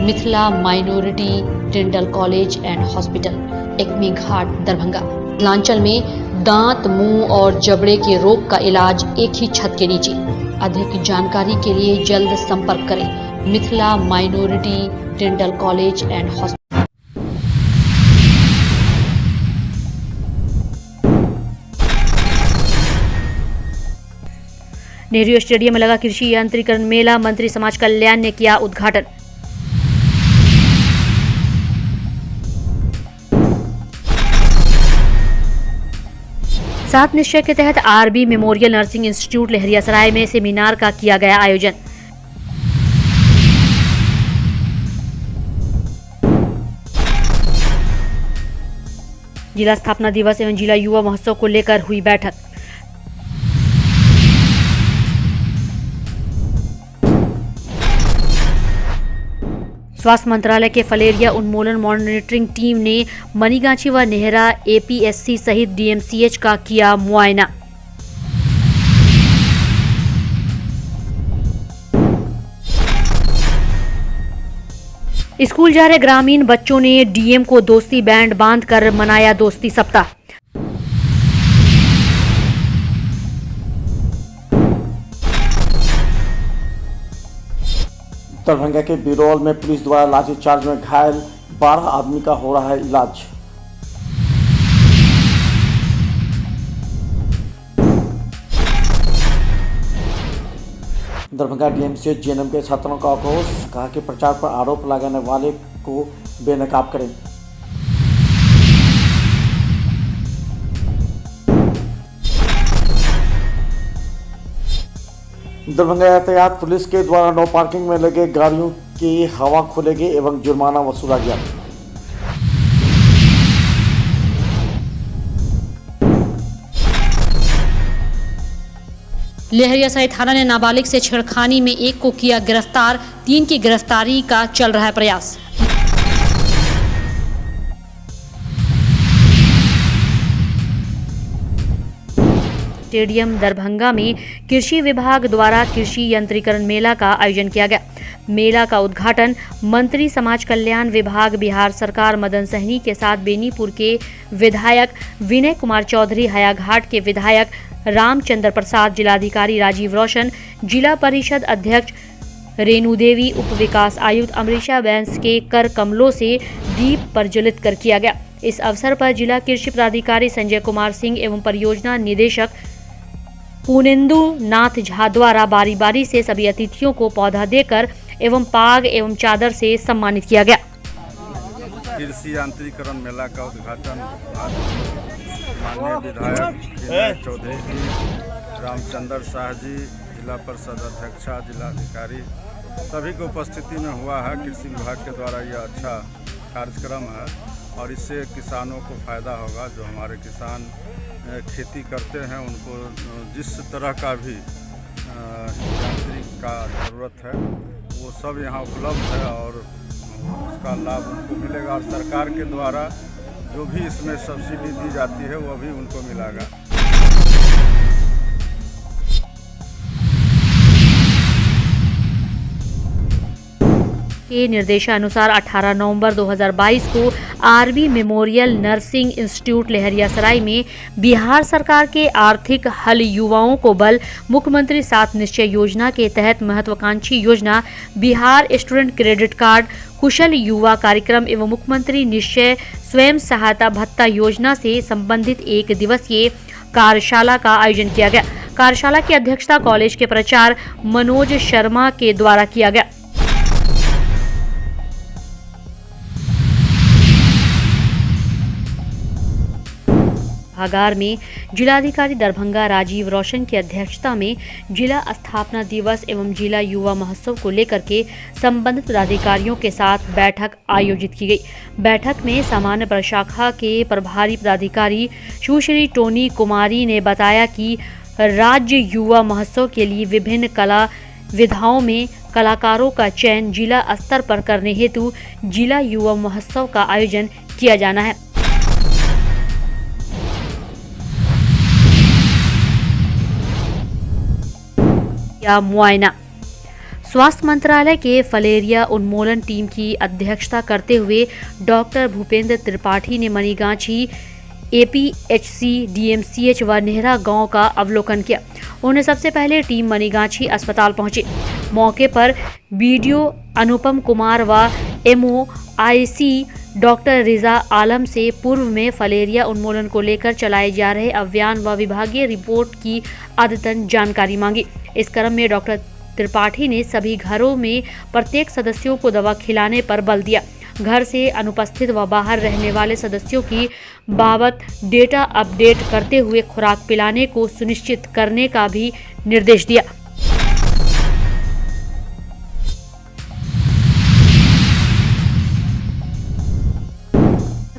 Mithila minority dental college and hospital, Ekmi Ghat, Darbhanga. Mithilanchal में दांत, मुंह और जबड़े के रोग का इलाज एक ही छत के नीचे। अधिक जानकारी के लिए जल्द संपर्क करें Mithila minority dental college and hospital. Nehru stadium में लगा कृषि यांत्रिकरण मेला, मंत्री समाज कल्याण ने किया उद्घाटन। सात निश्चय के तहत RB memorial nursing institute Laheriasarai में सेमिनार का किया गया आयोजन। जिला स्थापना दिवस एवं जिला युवा महोत्सव को लेकर हुई बैठक। स्वास्थ्य मंत्रालय के फलेरिया उन्मूलन मॉनिटरिंग टीम ने मनीगाछी व नेहरा एपीएससी सहित डीएमसीएच का किया मुआयना। स्कूल जा रहे ग्रामीण बच्चों ने डीएम को दोस्ती बैंड बांधकर मनाया दोस्ती सप्ताह। दरभंगा के बिरौल में पुलिस द्वारा लाठीचार्ज में घायल 12 आदमी का हो रहा है इलाज। दरभंगा डीएमसीएच जीएनएम के छात्रों का आक्रोश, कहा कि प्रचार पर आरोप लगाने वाले को बेनकाब करें। दरभंगा यातायात पुलिस के द्वारा नो पार्किंग में लगे गाड़ियों की हवा खुलेगी एवं जुर्माना वसूला गया। लहरियासराय थाना ने नाबालिग से छेड़खानी में एक को किया गिरफ्तार, 3 की गिरफ्तारी का चल रहा है प्रयास। स्टेडियम दरभंगा में कृषि विभाग द्वारा कृषि यंत्रीकरण मेला का आयोजन किया गया। मेला का उद्घाटन मंत्री समाज कल्याण विभाग बिहार सरकार मदन सहनी के साथ बेनीपुर के विधायक विनय कुमार चौधरी, हायाघाट के विधायक रामचंद्र प्रसाद, जिलाधिकारी राजीव रोशन, जिला परिषद अध्यक्ष रेणु देवी, उप विकास आयुक्त अमरीशा बैंस के कर कमलों से दीप प्रज्वलित कर किया गया। इस अवसर पर जिला कृषि पदाधिकारी संजय कुमार सिंह एवं परियोजना निदेशक पुनेंदु नाथ झा द्वारा बारी बारी से सभी अतिथियों को पौधा देकर एवं पाग एवं चादर से सम्मानित किया गया। कृषि यांत्रिकरण मेला का उद्घाटन माननीय विधायक विनय चौधरी जी, रामचंद्र शाह जी, जिला परिषद अध्यक्षा, जिलाधिकारी सभी की उपस्थिति में हुआ है। कृषि विभाग के द्वारा यह अच्छा कार्यक्रम है और इससे किसानों को फ़ायदा होगा। जो हमारे किसान खेती करते हैं उनको जिस तरह का भी यांत्रिक का ज़रूरत है वो सब यहाँ उपलब्ध है और उसका लाभ उनको मिलेगा और सरकार के द्वारा जो भी इसमें सब्सिडी दी जाती है वो भी उनको मिलेगा। के निर्देशानुसार 18 नवंबर 2022 को RB memorial nursing institute Laheriasarai में बिहार सरकार के आर्थिक हल युवाओं को बल मुख्यमंत्री सात निश्चय योजना के तहत महत्वाकांक्षी योजना बिहार स्टूडेंट क्रेडिट कार्ड, कुशल युवा कार्यक्रम एवं मुख्यमंत्री निश्चय स्वयं सहायता भत्ता योजना से संबंधित एक दिवसीय कार्यशाला का आयोजन किया गया। कार्यशाला की अध्यक्षता कॉलेज के प्राचार्य मनोज शर्मा के द्वारा किया गया। भागार में जिलाधिकारी दरभंगा राजीव रोशन की अध्यक्षता में जिला स्थापना दिवस एवं जिला युवा महोत्सव को लेकर के संबंधित पदाधिकारियों के साथ बैठक आयोजित की गई। बैठक में सामान्य प्रशाखा के प्रभारी पदाधिकारी सुश्री टोनी कुमारी ने बताया कि राज्य युवा महोत्सव के लिए विभिन्न कला विधाओं में कलाकारों का चयन जिला स्तर पर करने हेतु जिला युवा महोत्सव का आयोजन किया जाना है। मुआयना स्वास्थ्य मंत्रालय के फलेरिया उन्मूलन टीम की अध्यक्षता करते हुए डॉक्टर भूपेंद्र त्रिपाठी ने मनीगाछी APHC, DMCH व नेहरा गांव का अवलोकन किया। उन्हें सबसे पहले टीम मनीगाछी अस्पताल पहुंची। मौके पर BDO अनुपम कुमार व MOIC डॉक्टर रिजा आलम से पूर्व में फलेरिया उन्मूलन को लेकर चलाए जा रहे अभियान व विभागीय रिपोर्ट की अद्यतन जानकारी मांगी। इस क्रम में डॉक्टर त्रिपाठी ने सभी घरों में प्रत्येक सदस्यों को दवा खिलाने पर बल दिया। घर से अनुपस्थित व बाहर रहने वाले सदस्यों की बाबत डेटा अपडेट करते हुए खुराक पिलाने को सुनिश्चित करने का भी निर्देश दिया।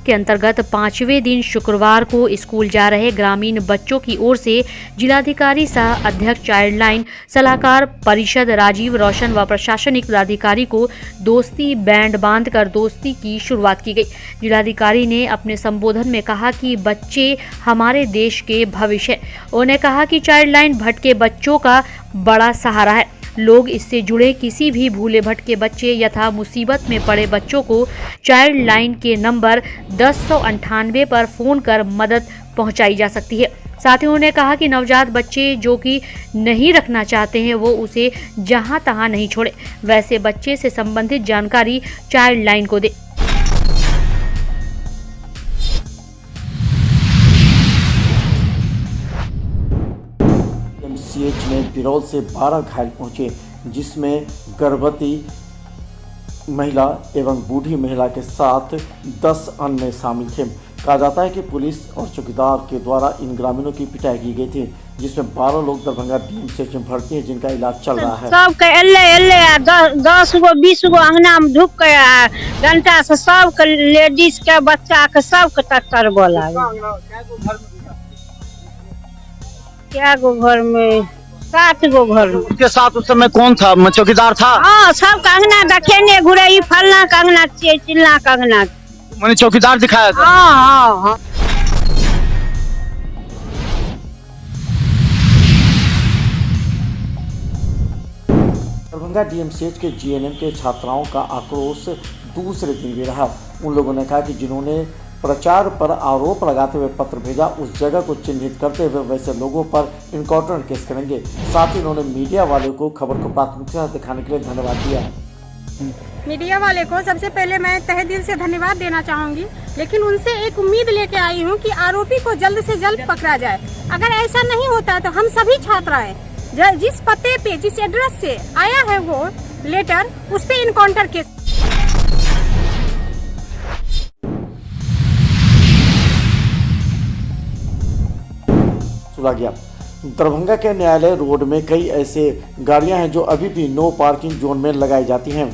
के अंतर्गत 5वें दिन शुक्रवार को स्कूल जा रहे ग्रामीण बच्चों की ओर से जिलाधिकारी सह अध्यक्ष चाइल्ड लाइन सलाहकार परिषद राजीव रोशन व प्रशासनिक पदाधिकारी को दोस्ती बैंड बांधकर दोस्ती की शुरुआत की गई। जिलाधिकारी ने अपने संबोधन में कहा कि बच्चे हमारे देश के भविष्य है। उन्होंने कहा कि चाइल्ड लाइन भटके बच्चों का बड़ा सहारा है। लोग इससे जुड़े किसी भी भूले भटके बच्चे यथा मुसीबत में पड़े बच्चों को चाइल्ड लाइन के नंबर 1098 पर फोन कर मदद पहुंचाई जा सकती है। साथ ही उन्होंने कहा कि नवजात बच्चे जो कि नहीं रखना चाहते हैं वो उसे जहां तहां नहीं छोड़े, वैसे बच्चे से संबंधित जानकारी चाइल्ड लाइन को दे। DMCH में बिरौल से 12 घायल पहुंचे, जिसमें गर्भवती महिला एवं बूढ़ी महिला के साथ 10 अन्य शामिल थे। कहा जाता है कि पुलिस और चौकीदार के द्वारा इन ग्रामीणों की पिटाई की गई थी, जिसमें 12 लोग दरभंगा DMCH में भर्ती हैं, जिनका इलाज चल रहा है। सब के एले 10 गो 20 गो अंगना में ढुक के घंटा से सब के लेडीज के बच्चा के सब के टक्कर बोला। क्या गो घर में 7 गो घर में। उसके साथ उस समय कौन था? चौकीदार था? हाँ, सब कंगना देखेने घुरे, फलना कंगना चिल्ला कंगना मैंने चौकीदार दिखाया था। हाँ। दरभंगा DMCH के GNM के छात्राओं का आक्रोश दूसरे दिन भी रहा। उन लोगों ने कहा कि जिन्होंने प्रचार पर आरोप लगाते हुए पत्र भेजा, उस जगह को चिन्हित करते हुए वैसे लोगों पर इनकाउंटर केस करेंगे। साथ ही उन्होंने मीडिया वाले को खबर को प्राथमिकता दिखाने के लिए धन्यवाद दिया। मीडिया वाले को सबसे पहले मैं तहे दिल से धन्यवाद देना चाहूंगी, लेकिन उनसे एक उम्मीद लेके आई हूँ कि आरोपी को जल्द से जल्द पकड़ा जाए। अगर ऐसा नहीं होता तो हम सभी छात्राएं जिस पते पे जिस एड्रेस से आया है वो लेटर, उस पे इनकाउंटर केस। सुना गया। दरभंगा के न्यायालय रोड में कई ऐसे गाड़ियां हैं जो अभी भी नो पार्किंग जोन में लगाई जाती हैं।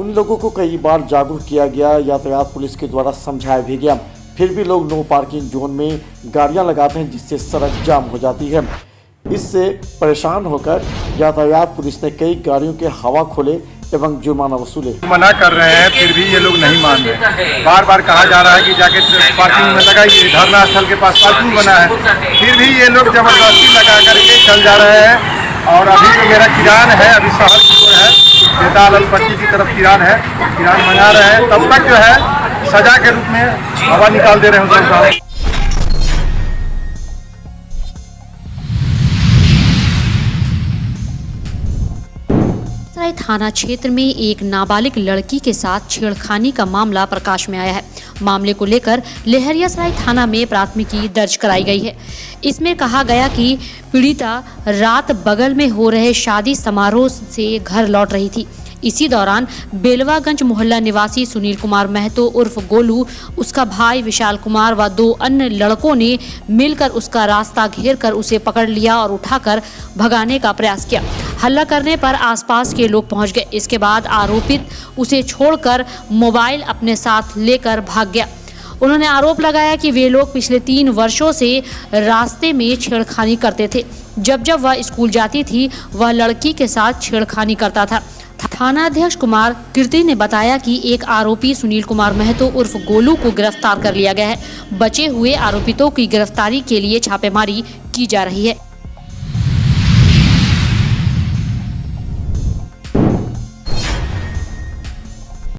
उन लोगों को कई बार जागरूक किया गया, यातायात पुलिस के द्वारा समझाया भी गया, फिर भी लोग नो पार्किंग जोन में गाड़ियां लगाते हैं, जिससे सड़क जाम हो जाती है। इससे परेशान होकर यातायात पुलिस ने कई गाड़ियों के हवा खोले एवं जुर्माना वसूले। मना कर रहे हैं, फिर भी ये लोग नहीं मान रहे। बार बार कहा जा रहा है कि जाके पार्किंग में लगाइए, धरना स्थल के पास पार्किंग बना है, फिर भी ये लोग जबरदस्ती लगा करके चल जा रहे हैं। और अभी जो मेरा किरान है, अभी शहर की ओर है, बेताल पट्टी की तरफ किरान है, किरान मंगा रहे हैं, तब तक जो है सजा के रूप में हवा निकाल दे रहे हैं उसे। थाना क्षेत्र में एक नाबालिग लड़की के साथ छेड़खानी का मामला प्रकाश में आया है। मामले को लेकर लहरियासराय थाना में प्राथमिकी दर्ज कराई गई है। इसमें कहा गया कि पीड़िता रात बगल में हो रहे शादी समारोह से घर लौट रही थी। इसी दौरान बेलवागंज मोहल्ला निवासी सुनील कुमार महतो उर्फ गोलू, उसका भाई विशाल कुमार व 2 अन्य लड़कों ने मिलकर उसका रास्ता घेरकर उसे पकड़ लिया और उठाकर भगाने का प्रयास किया। हल्ला करने पर आसपास के लोग पहुंच गए। इसके बाद आरोपित उसे छोड़कर मोबाइल अपने साथ लेकर भाग गया। उन्होंने आरोप लगाया कि वे लोग पिछले 3 वर्षों से रास्ते में छेड़खानी करते थे। जब जब वह स्कूल जाती थी, वह लड़की के साथ छेड़खानी करता था। थानाध्यक्ष कुमार कीर्ति ने बताया कि एक आरोपी सुनील कुमार महतो उर्फ गोलू को गिरफ्तार कर लिया गया है। बचे हुए आरोपितों की गिरफ्तारी के लिए छापेमारी की जा रही है।